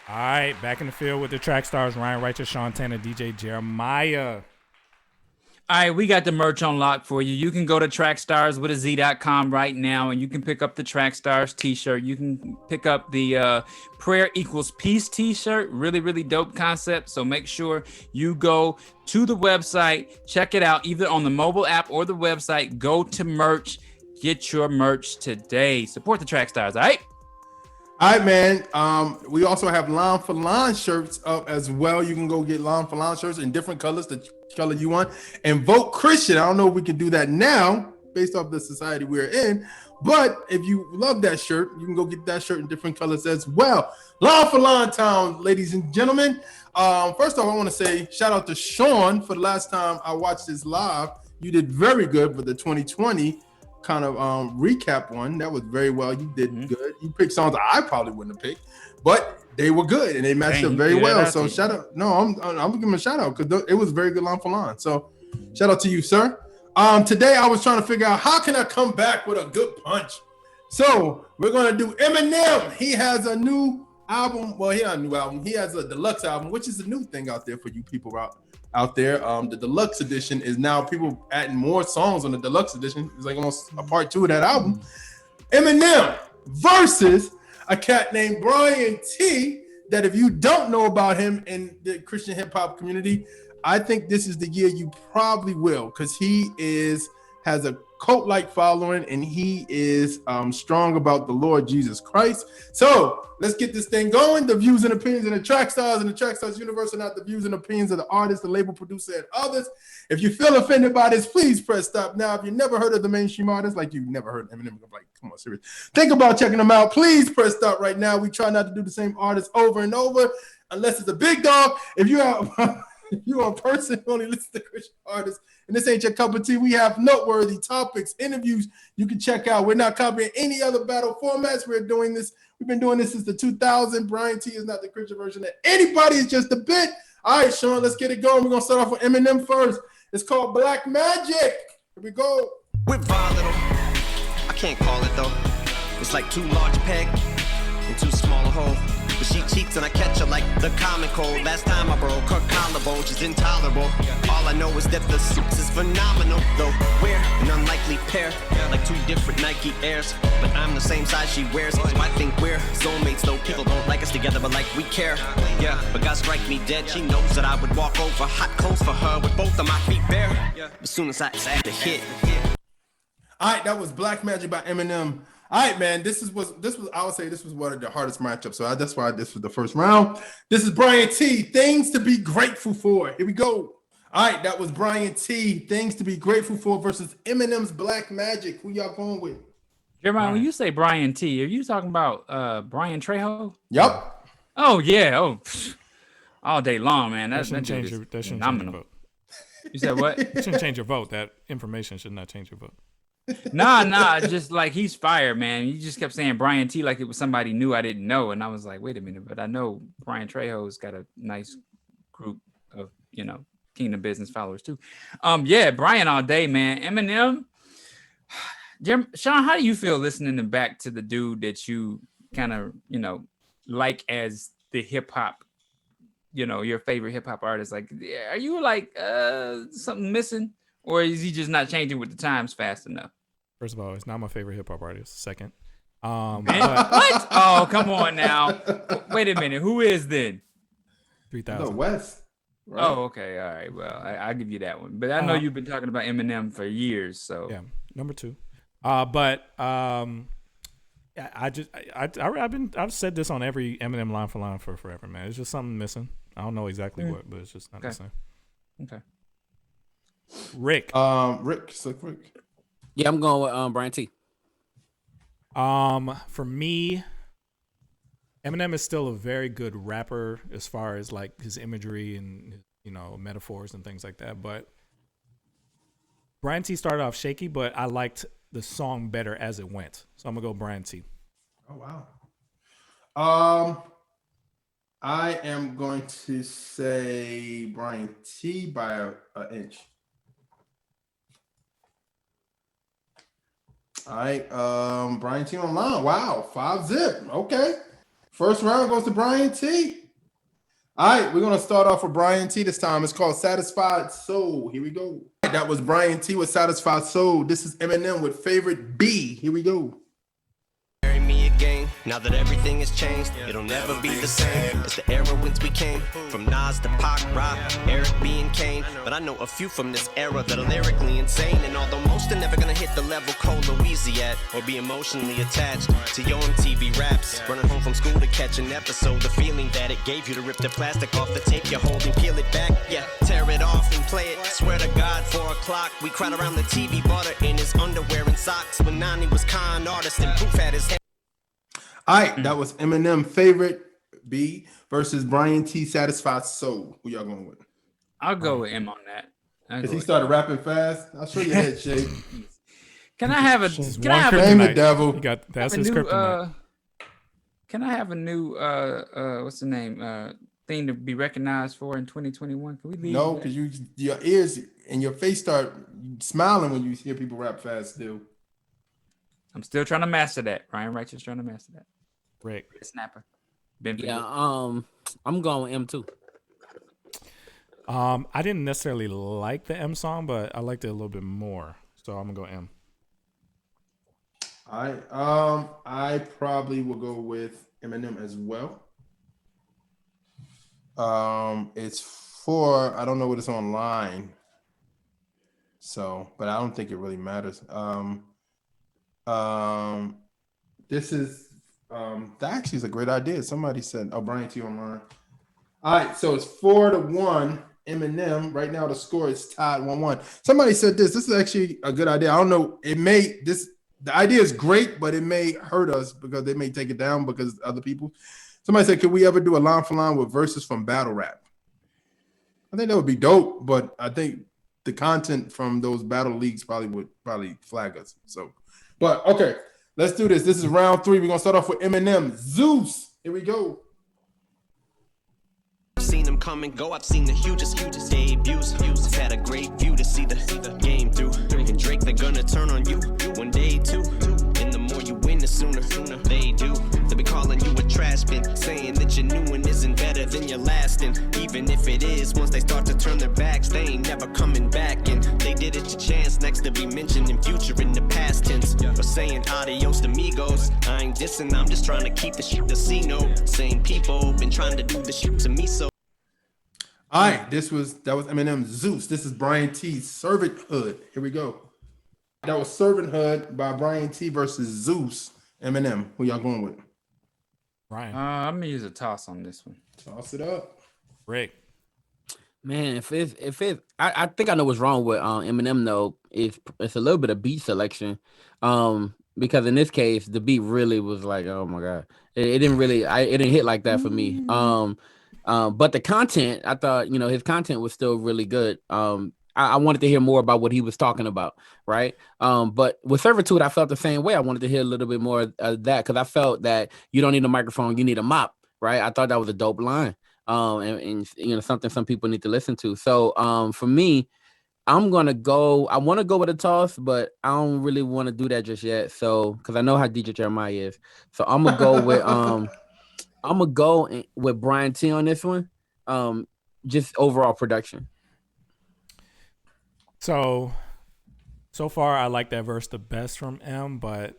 All right, back in the field with the track stars Ryan Righteous, Sean Tanner, DJ Jeremiah. All right, we got the merch on lock for you. You can go to trackstarz.com right now and you can pick up the Trackstars t-shirt. You can pick up the Prayer Equals Peace t-shirt. Really, really dope concept. So make sure you go to the website, check it out, either on the mobile app or the website. Go to merch, get your merch today. Support the Trackstars, all right? All right, man. We also have line for line shirts up as well. You can go get line for line shirts in different colors, the color you want, and vote Christian. I don't know if we can do that now based off the society we're in, but if you love that shirt, you can go get that shirt in different colors as well. Line for line town, ladies and gentlemen. First off, I want to say shout out to Sean for the last time I watched this live. You did very good for the 2020 kind of recap one. That was very well. You did good. You picked songs I probably wouldn't have picked, but they were good and they matched up very well. So shout out. No, I'm gonna give him a shout out because it was very good line for line. So shout out to you, sir. Today I was trying to figure out how can I come back with a good punch. So we're gonna do Eminem. He has a new album. Well, he has a new album. He has a deluxe album, which is a new thing out there for you people out there. The deluxe edition is now people adding more songs on the deluxe edition. It's like almost a part 2 of that album. Eminem versus a cat named Bryann T. That if you don't know about him in the Christian hip hop community, I think this is the year you probably will, because he has a cult-like following and he is strong about the Lord Jesus Christ. So let's get this thing going. The views and opinions of the Trackstarz and the Trackstarz Universe are not the views and opinions of the artist, the label producer, and others. If you feel offended by this, please press stop now. If you've never heard of the mainstream artists, like you've never heard Eminem, like, come on, serious. Think about checking them out. Please press stop right now. We try not to do the same artists over and over, unless it's a big dog. If you have... If you're a person who only listens to Christian artists and this ain't your cup of tea, we have noteworthy topics, interviews you can check out. We're not copying any other battle formats. We're doing this. We've been doing this since the 2000s. Bryann T is not the Christian version of anybody. It's just a bit. All right, Sean, let's get it going. We're going to start off with Eminem first. It's called Black Magic. Here we go. We're volatile. I can't call it, though. It's like too large a peg and too small a hole. But she cheats and I catch her like the common cold. Last time I broke her collarbone, she's intolerable. All I know is that the suits is phenomenal, though we're an unlikely pair, like two different Nike Airs. But I'm the same size she wears, so I think we're soulmates. Though people don't like us together, but like we care. Yeah, but God strike me dead. She knows that I would walk over hot coals for her with both of my feet bare. As soon as I had to hit. All right, that was Black Magic by Eminem. All right, man. This was I would say this was one of the hardest matchups. So that's why this was the first round. This is Bryann T. Things to be grateful for. Here we go. All right, that was Bryann T. Things to be grateful for versus Eminem's Black Magic. Who y'all going with? Jeremiah, when you say Bryann T, are you talking about Brian Trejo? Yep. Oh yeah. Oh, all day long, man. That shouldn't change your vote. You said what? It shouldn't change your vote. That information should not change your vote. Nah, just like he's fired, man. You just kept saying Bryann T like it was somebody new I didn't know, and I was like, wait a minute, but I know Brian Trejo's got a nice group of Kingdom Business followers too. Yeah, Brian all day, man. Eminem. Sean, how do you feel listening back to the dude that you kind of like as the hip hop, your favorite hip hop artist? Like, are you like something missing? Or is he just not changing with the times fast enough? First of all, it's not my favorite hip hop artist. Second, what? Oh, come on now. Wait a minute. Who is then? 3000. The West. Right? Oh, okay. All right. Well, I'll give you that one. But I know you've been talking about Eminem for years. So yeah, number 2. I've said this on every Eminem line for line for forever, man. It's just something missing. I don't know exactly what, but it's just not the same. Okay. Rick. Rick. Yeah, I'm going with Bryann T. For me, Eminem is still a very good rapper as far as like his imagery and metaphors and things like that. But Bryann T started off shaky, but I liked the song better as it went. So I'm gonna go Bryann T. Oh wow. I am going to say Bryann T by an inch. All right, Bryann T online. Wow, 5-0. Okay. First round goes to Bryann T. All right, we're gonna start off with Bryann T this time. It's called Satisfied Soul. Here we go. That was Bryann T with Satisfied Soul. This is Eminem with Favorite B. Here we go. Marry me again. Now that everything has changed, it'll never be the same as the era whence we came. From Nas to Pac, Rock, Eric B and Kane. But I know a few from this era that are lyrically insane. And although most are never gonna hit the level Cole Louise at, or be emotionally attached to your MTV raps, running home from school to catch an episode, the feeling that it gave you to rip the plastic off the tape you're holding, peel it back, yeah, tear it off and play it. Swear to God, 4 o'clock, we cried around the TV, butter in his underwear and socks. When Nani was con artist and Proof had his head. All right, that was Eminem Favorite B versus Bryann T Satisfied Soul. Who y'all going with? I'll go with M on that. Because he started rapping fast. I'll show you that shape. Can I have a? Just Can I have Name a? the devil. You got that's a his new, kryptonite. Can I have a new what's the name thing to be recognized for in 2021? Can we leave? No, that? because your ears and your face start smiling when you hear people rap fast still. I'm still trying to master that. Ryan Righteous trying to master that. Rick. Snapper. Ben Yeah, I'm going with M too. I didn't necessarily like the M song, but I liked it a little bit more. So I'm gonna go M. I probably will go with Eminem as well. It's for, I don't know what it's online. So, but I don't think it really matters. This is that actually is a great idea. Somebody said, oh, Bryann T online. All right, so it's 4-1 Eminem. Right now the score is tied 1-1. Somebody said this is actually a good idea. I don't know, the idea is great, but it may hurt us because they may take it down because other people. Somebody said, could we ever do a line for line with verses from battle rap? I think that would be dope, but I think the content from those battle leagues would flag us. So, but okay, let's do this. This is round 3. We're gonna start off with Eminem. Zeus. Here we go. I've seen them come and go. I've seen the hugest debuts. I've had a great view to see the game through. And Drake, they're gonna turn on you one day too. And the more you win, the sooner they do. They'll be calling you a trash bin, saying that your new one isn't better than your last. And even if it is, once they start to turn their backs, they ain't never coming back. And they did it to Chance, next to be mentioned in future in the past tense. Or saying adios to amigos. I ain't dissing, I'm just trying to keep the shit to see no. Same people been trying to do the shit to me so. All right, that was Eminem Zeus. This is Bryann T's Servanthood. Here we go. That was Servanthood by Bryann T versus Zeus. Eminem. Who y'all going with? Ryan. I'm gonna use a toss on this one. Toss it up. Rick. Man, I think I know what's wrong with Eminem though. It's a little bit of beat selection. Because in this case, the beat really was like, oh my god, it didn't really, it didn't hit like that for me. But the content, I thought, his content was still really good. I wanted to hear more about what he was talking about, right? But with Servitude, I felt the same way. I wanted to hear a little bit more of that because I felt that you don't need a microphone, you need a mop, right? I thought that was a dope line, and something some people need to listen to. So for me, I want to go with a toss, but I don't really want to do that just yet. So because I know how DJ Jeremiah is, so I'm gonna go with Bryann T on this one. Just overall production. So far, I like that verse the best from M, but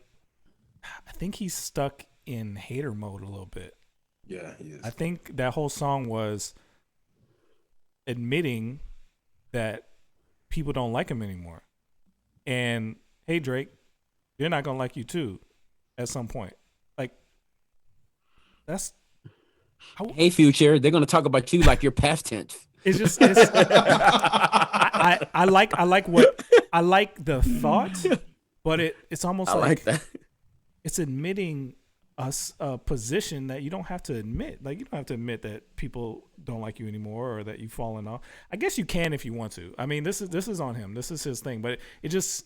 I think he's stuck in hater mode a little bit. Yeah, he is. I think that whole song was admitting that people don't like him anymore. And hey, Drake, they're not gonna like you too at some point. Like that's. Hey, Future, they're gonna talk about you like you're past tense. It's just I like the thought, but it's almost like that. It's admitting a position that you don't have to admit. Like you don't have to admit that people don't like you anymore or that you've fallen off. I guess you can if you want to. I mean, this is on him. This is his thing. But it just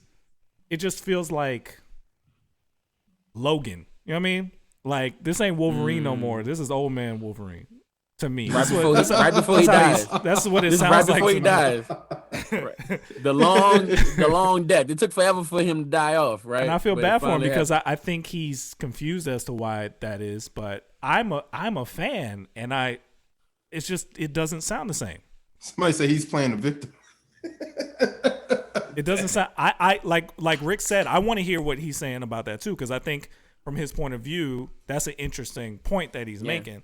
feels like Logan. You know what I mean? Like this ain't Wolverine no more. This is old man Wolverine. To me, right before he dies. That's what it this sounds right like. Before he dies. The long death. It took forever for him to die off, right? And I feel But bad for him finally because I think he's confused as to why that is. But I'm a fan, and it's just it doesn't sound the same. Somebody say he's playing the victim. It doesn't sound. I like Rick said. I want to hear what he's saying about that too, because I think from his point of view, that's an interesting point that he's making.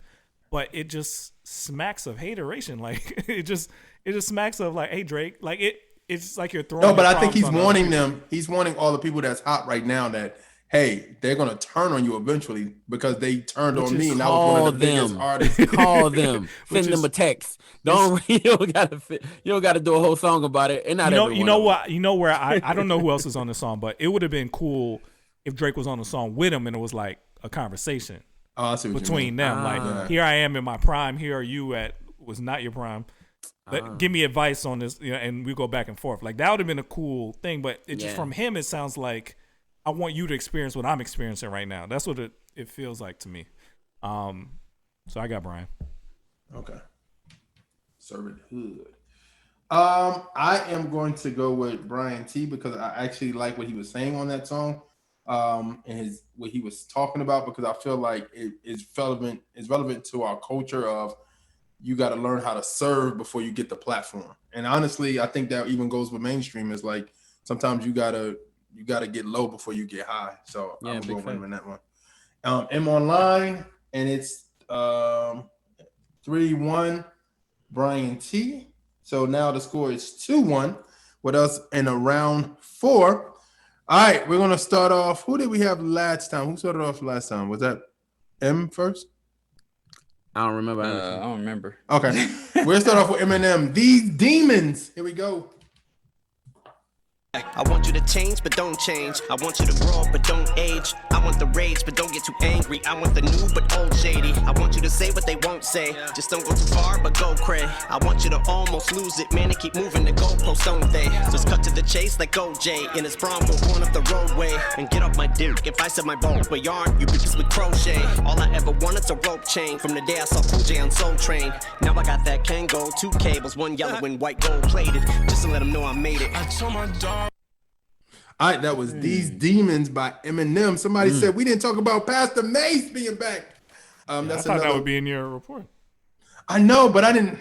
But it just smacks of hateration. Like it just smacks of like, hey Drake, like it's like you're throwing. No, but I think prompts he's on warning them. He's warning all the people that's hot right now that, hey, they're gonna turn on you eventually because they turned on me, and I was one of the biggest artists. Call them, send them a text. You don't gotta do a whole song about it. And not you know what? You know where I don't know who else is on the song, but it would have been cool if Drake was on the song with him and it was like a conversation between them. Like, here I am in my prime. Here are you at was not your prime. Give me advice on this, and we go back and forth. Like that would have been a cool thing, but it just from him, it sounds like I want you to experience what I'm experiencing right now. That's what it feels like to me. So I got Bryann. Okay. Servanthood. I am going to go with Bryann T because I actually like what he was saying on that song, and what he was talking about, because I feel like it is relevant to our culture of you got to learn how to serve before you get the platform. And honestly, I think that even goes with mainstream. Is like sometimes you gotta get low before you get high. So I'm going with him in that one. M Online, and it's 3-1 Bryann T. So now the score is 2-1 with us in a round 4. All right, we're gonna start off. Who did we have last time? Who started off last time? Was that M first? I don't remember. I don't remember. Okay. We'll start off with Eminem. These demons. Here we go. I want you to change, but don't change. I want you to grow up, but don't age. I want the rage, but don't get too angry. I want the new, but old shady. I want you to say what they won't say. Just don't go too far, but go cray. I want you to almost lose it, man, and keep moving the goalposts, don't they? Just cut to the chase like OJ in his Bronco going up the roadway. And get off my dick if I said my bones were yarn, you bitches with crochet. All I ever wanted's a rope chain from the day I saw Cool J on Soul Train. Now I got that Kango, 2 cables, 1 yellow and white gold plated, just to let them know I made it. I told my dog. All right, that was These Demons by Eminem. Somebody said we didn't talk about Pastor Mace being back. I thought that would be in your report. I know, but I don't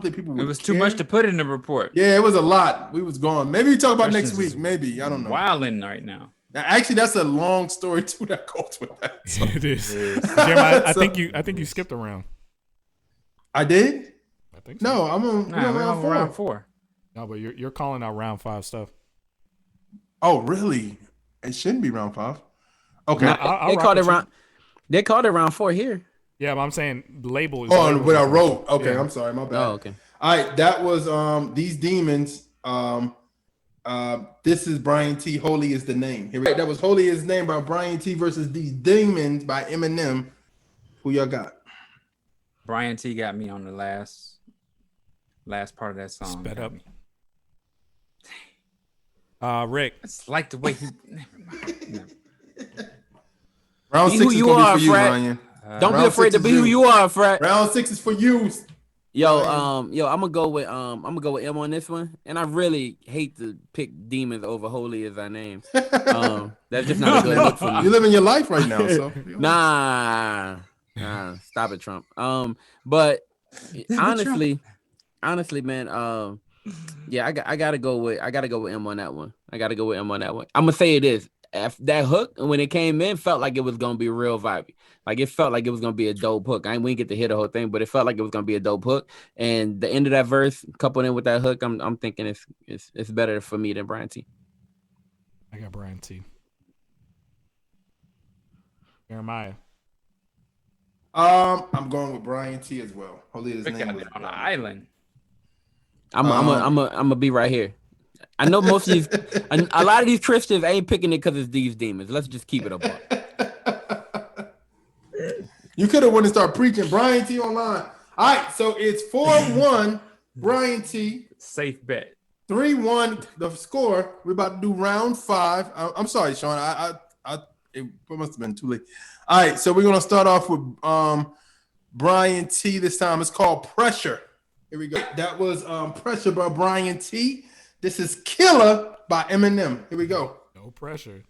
think people would. It was too much to put in the report. Yeah, it was a lot. We was gone. Maybe we talk about next week. Maybe. I don't know. Wilding right now. Actually, that's a long story too that goes with that. So. It is. Jim, I think you skipped a round. I did? I think so. No, I'm on round 4. No, but you're calling out round 5 stuff. Oh, really? It shouldn't be round 5. Okay. No, they called it round 4 here. Yeah, but I'm saying the label is. Oh, what I wrote. Okay, yeah. I'm sorry, my bad. Oh, okay. All right, that was These Demons. This is Bryann T. Holy is the Name. Here we go. That was Holy is the Name by Bryann T versus These Demons by Eminem. Who y'all got? Bryann T got me on the last part of that song. Sped up. Rick. It's like the way he. Never mind. Round 6 is gonna be for you, Ryan. Don't be afraid to be who you are, Fred. Round 6 is for you. Yo, I'm gonna go with M on this one, and I really hate to pick Demons over Holy is Thy Name. That's just not a good look for me. You're living your life right now, so nah, stop it, Trump. But honestly, man, yeah, I gotta go with M on that one. I'm gonna say it is. After that hook, and when it came in, felt like it was gonna be real vibey. Like it felt like it was gonna be a dope hook. We didn't get to hear the whole thing, but it felt like it was gonna be a dope hook. And the end of that verse, coupled in with that hook, I'm thinking it's better for me than Bryann T. I got Bryann T. Jeremiah. I'm going with Bryann T as well. Holy is name was on the island. I'm gonna be right here. I know most of these, a lot of these Christians ain't picking it because it's These Demons. Let's just keep it a buck. You could have went and started preaching. Bryann T online. All right, so it's 4-1 Bryann T. Safe bet. 3-1 the score. We're about to do round 5. I'm sorry, Sean. It must have been too late. All right, so we're gonna start off with Bryann T. This time it's called Pressure. Here we go. That was Pressure by Bryann T. This is Killer by Eminem. Here we go. No pressure.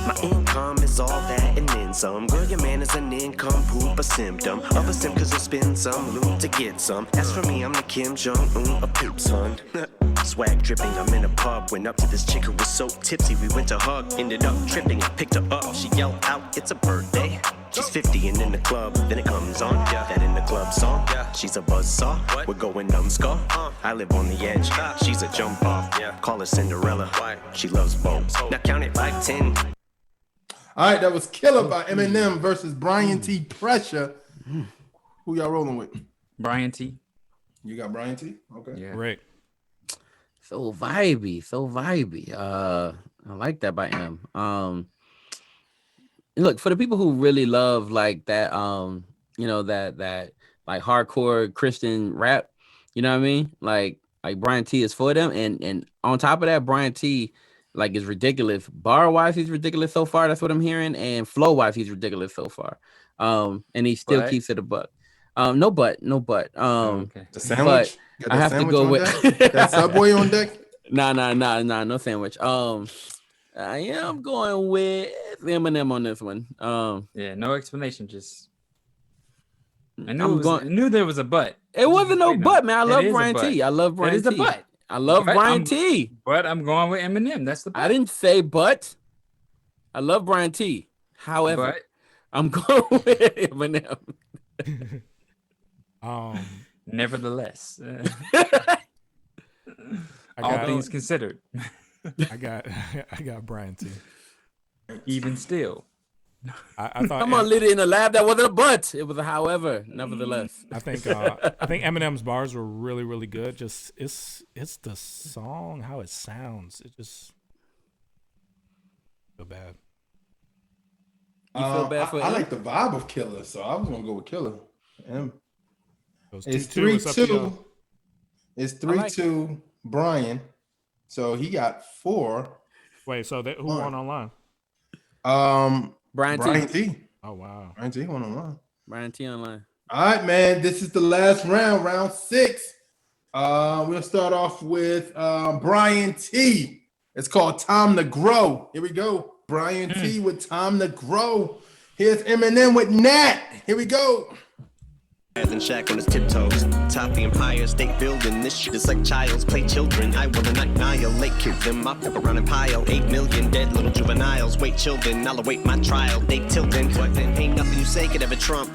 My income is all that and then some. Girl, your man is an income poop, a symptom of a sim, cause you'll spend some loot to get some. As for me, I'm the Kim Jong-un of poops, son. Swag dripping, I'm in a pub. Went up to this chick who was so tipsy, we went to hug. Ended up tripping, I picked her up. She yelled out, it's a birthday. She's 50 and in the club, then it comes on. That in the club song, she's a buzzsaw. We're going numbskull. I live on the edge, she's a jump off. Call her Cinderella, she loves boats. Now count it 5, 10. All right, that was Killer by Eminem versus Bryann T. Pressure. Who y'all rolling with? Bryann T. You got Bryann T? Okay. Yeah. Right. So vibey. I like that by M. Look, for the people who really love like that, that like hardcore Christian rap, you know what I mean? Like Bryann T is for them, and on top of that, Bryann T like is ridiculous. Bar wise, he's ridiculous so far. That's what I'm hearing, and flow wise, he's ridiculous so far. And he still keeps it a buck. No but. Okay. The sandwich. I have to go with that Subway on deck. Nah, no sandwich. I am going with Eminem on this one. Yeah, no explanation. Just I I'm knew there was a but. It wasn't no Wait, but, man. I love it is a Bryann but. T. I love Bryann T. It is a but. I love But Bryann T. But I'm going with Eminem. That's the but. I didn't say but. I love Bryann T. However, I'm going with Eminem. Nevertheless, I all got, things considered, I got Bryann T. even still, I thought Come on, Liddy in the lab. That wasn't a but. It was a however. Nevertheless. I think Eminem's bars were really, really good. Just it's the song, how it sounds. It just feel bad. You feel bad for I him? like the vibe of Killer, so I was gonna go with Killer. It's 2-2, 3-2. It's like 3-2 Bryan. So he got 4. Wait, so who won online? Bryann T. Oh wow, Bryann T won online. Bryann T online. All right, man. This is the last round, round 6. We'll start off with Bryann T. It's called Time to Grow. Here we go. Bryann T with Time to Grow. Here's Eminem with Nat. Here we go. Than Shaq on his tiptoes. Top the Empire State Building. This shit is like child's play children. I will annihilate, kill them. I pep around and pile 8 million dead little juveniles. Wait, children, I'll await my trial. They tilting. What then? Ain't nothing you say could ever trump.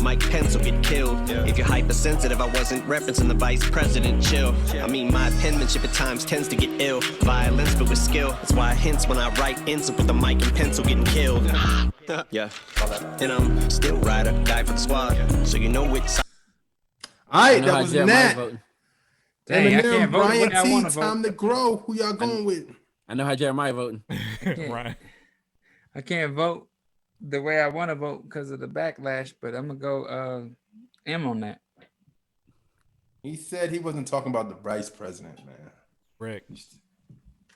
Mike Pence will get killed. If you're hypersensitive, I wasn't referencing the vice president. Chill. I mean, my penmanship at times tends to get ill. Violence, but with skill. That's why I hints when I write insult with the mic and pencil getting killed. Yeah. And I'm still ride or die for the squad. So you know which side. All right, that was Nat. dang, I Eminem, can't vote the way I Bryann want T, to Time vote. to Grow. Who y'all going with? I know how Jeremiah voting. Right. I can't vote the way I want to vote because of the backlash, but I'm gonna go M on that. He said he wasn't talking about the vice president, man. Rick.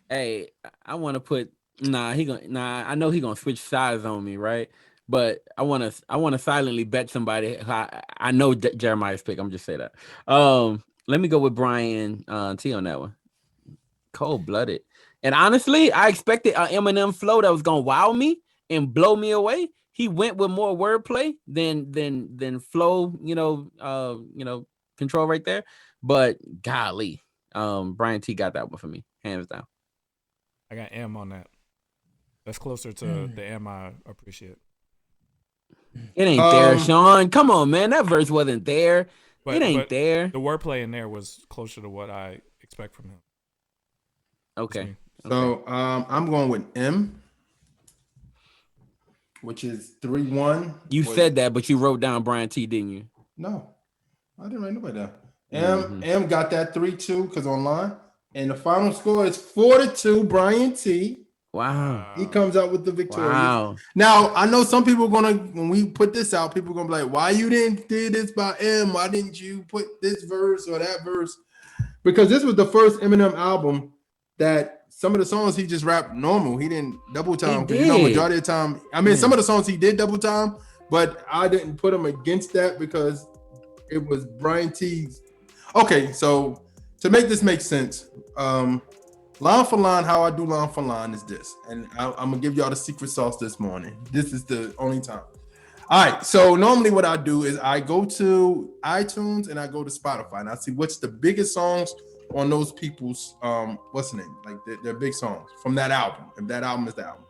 Hey, I want to put I know he gonna switch sides on me, right? But I want to silently bet somebody. I know Jeremiah's pick. I'm just say that. Let me go with Bryann T on that one. Cold blooded. And honestly, I expected an Eminem flow that was gonna wow me and blow me away. He went with more wordplay than flow. Control right there. But golly, Bryann T got that one for me, hands down. I got M on that. That's closer to the M I appreciate. It ain't there, Sean. Come on, man. That verse wasn't there. But, it ain't there. The wordplay in there was closer to what I expect from him. Okay. So I'm going with M, which is 3-1. You said that, but you wrote down Bryann T, didn't you? No, I didn't write nobody down. M got that 3-2 because online. And the final score is 4-2 Bryann T. Wow. He comes out with the victorious. Wow. Now, I know some people are going to, when we put this out, people are going to be like, why you didn't do this by M? Why didn't you put this verse or that verse? Because this was the first Eminem album that some of the songs he just rapped normal. He didn't double time. Because majority of the time, I mean, some of the songs he did double time, but I didn't put him against that because it was Bryann T's. Okay, so to make this make sense, Line for line, how I do line for line is this, and I'm gonna give y'all the secret sauce this morning. This is the only time. All right, so normally what I do is I go to iTunes and I go to Spotify and I see what's the biggest songs on those people's what's the name, like their big songs from that album, if that album is the album.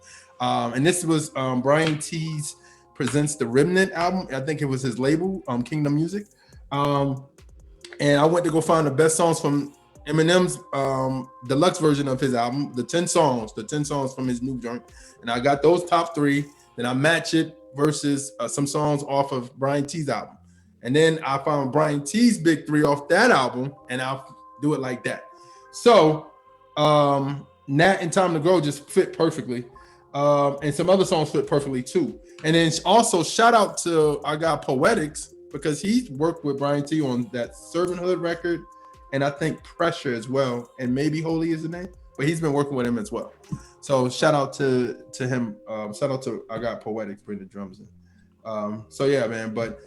And this was Bryann T's Presents the Remnant album. I think it was his label, Kingdom Music. And I went to go find the best songs from Eminem's deluxe version of his album, the 10 songs from his new joint. And I got those top 3. Then I match it versus some songs off of Bryann T's album. And then I found Bryann T's big 3 off that album, and I'll do it like that. So Nat and Time to Grow just fit perfectly. And some other songs fit perfectly too. And then also shout out to our guy Poetics, because he's worked with Bryann T on that Servanthood record, and I think Pressure as well, and maybe Holy is the name, but he's been working with him as well. So shout out to him. Shout out to our guy Poetics bring the drums in. So yeah, man. But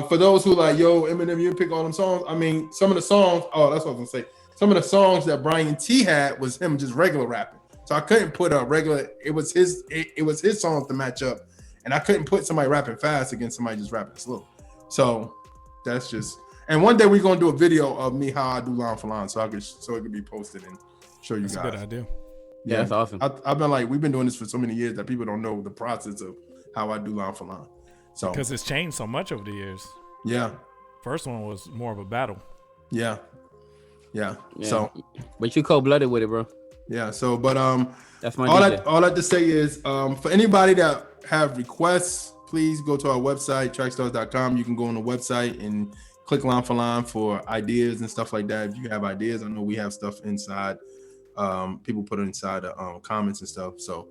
for those who like, yo, Eminem, you pick all them songs. I mean, some of the songs. Oh, that's what I was gonna say. Some of the songs that Bryann T had was him just regular rapping. So I couldn't put a regular. It was his songs to match up, and I couldn't put somebody rapping fast against somebody just rapping slow. So that's just. And one day we're gonna do a video of me how I do line for line, so it can be posted and show you That's guys. a good idea. Yeah, that's awesome. I've been like, we've been doing this for so many years that people don't know the process of how I do line for line. So Because it's changed so much over the years. yeah, First one was more of a battle. yeah. So but you cold-blooded with it, bro. yeah. So but That's my all DJ. I have to say is for anybody that have requests, please go to our website, trackstarz.com. You can go on the website and click line for line for ideas and stuff like that. If you have ideas, I know we have stuff inside. People put it inside the comments and stuff. So